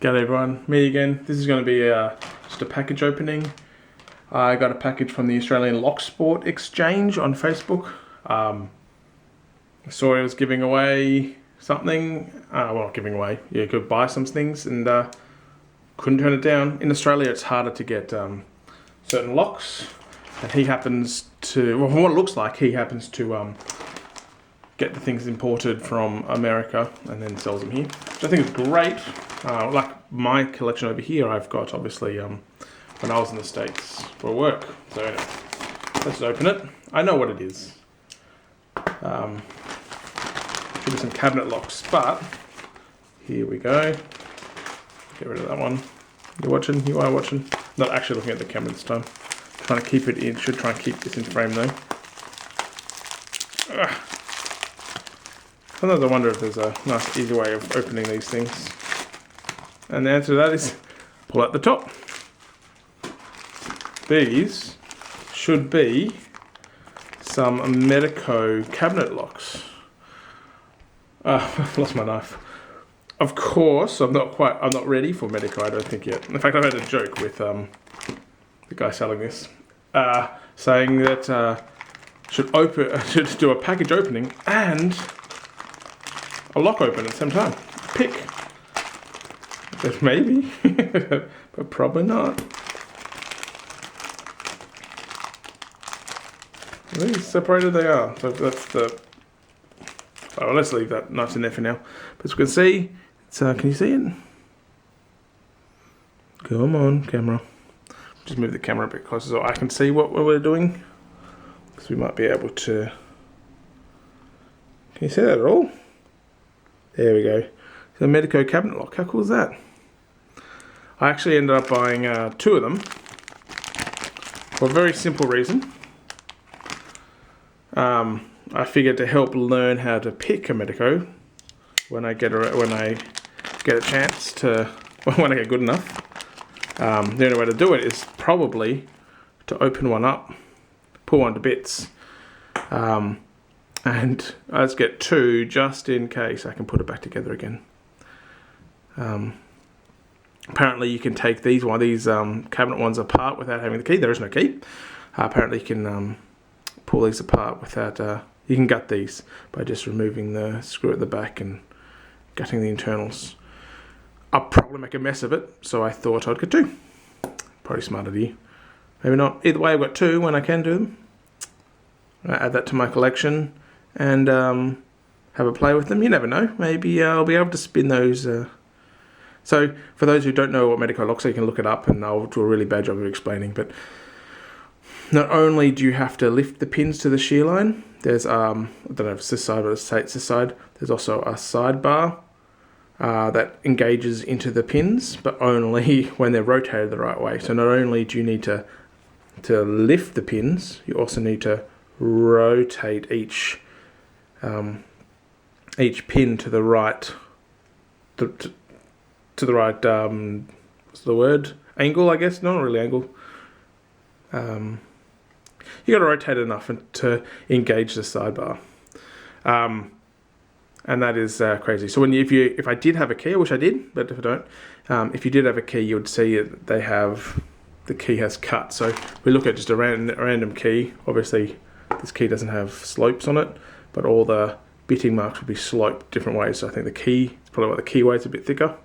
G'day everyone, me again. This is going to be just a package opening. I got a package from the Australian Lock Sport Exchange on Facebook. I saw it was giving away something. Well, not giving away. You could buy some things and couldn't turn it down. In Australia, it's harder to get certain locks. And he happens to, well, from what it looks like, he happens to get the things imported from America and then sells them here, which I think is great. Like my collection over here, I've got obviously when I was in the States for work. So anyway, let's open it. I know what it is. Should be some cabinet locks, but here we go. Get rid of that one. You're watching? You are watching? Not actually looking at the camera this time. Trying to keep it in. Should try and keep this in frame though. Sometimes I wonder if there's a nice easy way of opening these things. And the answer to that is pull out the top. These should be some Medico cabinet locks. I've lost my knife. Of course, I'm not ready for Medico, I don't think yet. In fact, I've had a joke with the guy selling this, saying that should do a package opening and a lock open at the same time. Pick. Maybe, but probably not. These separated they are. So that's the. Oh, let's leave that nice in there for now. But as you can see, it's can you see it? Come on, camera. Just move the camera a bit closer so I can see what we're doing. Because we might be able to. Can you see that at all? There we go. The Medico cabinet lock. How cool is that? I actually ended up buying 2 of them for a very simple reason. I figured to help learn how to pick a Medico when I get a chance to, when I get good enough. The only way to do it is probably to open one up, pull one to bits, and I just get 2 just in case I can put it back together again. Apparently you can take these cabinet ones apart without having the key. There is no key. Apparently you can pull these apart without, you can gut these by just removing the screw at the back and gutting the internals. I'll probably make a mess of it, so I thought I'd get 2. Probably smart of you. Maybe not. Either way, I've got 2 when I can do them. Add that to my collection and have a play with them. You never know. Maybe I'll be able to spin those. So for those who don't know what Medico locks are, you can look it up and I'll do a really bad job of explaining. But not only do you have to lift the pins to the shear line, there's, I don't know if it's this side or it's this side, there's also a sidebar that engages into the pins, but only when they're rotated the right way. So not only do you need to lift the pins, you also need to rotate each pin to the right, to the right, what's the word? Angle, I guess? Not really angle. You got to rotate it enough to engage the sidebar. And that is crazy. So if I did have a key, I wish I did, but if I don't, if you did have a key, you would see that the key has cut. So we look at just a random key. Obviously, this key doesn't have slopes on it, but all the bitting marks will be sloped different ways. So I think the key, it's probably why the key weight's a bit thicker.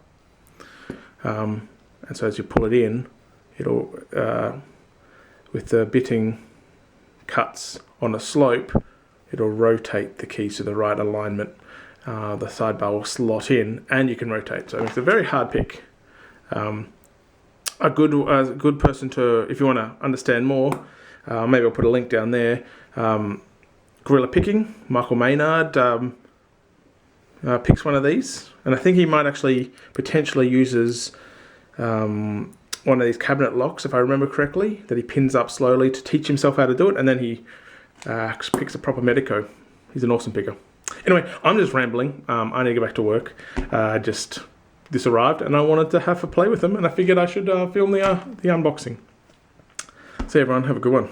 And so as you pull it in, it'll, with the bitting cuts on a slope, it'll rotate the keys to the right alignment. The sidebar will slot in and you can rotate. So it's a very hard pick. A good person to, if you want to understand more, maybe I'll put a link down there. Gorilla Picking, Michael Maynard picks one of these, and I think he might actually potentially uses one of these cabinet locks, if I remember correctly, that he pins up slowly to teach himself how to do it, and then he picks a proper Medico. He's an awesome picker. Anyway, I'm just rambling. I need to go back to work. This arrived, and I wanted to have a play with them, and I figured I should film the unboxing. See everyone, have a good one.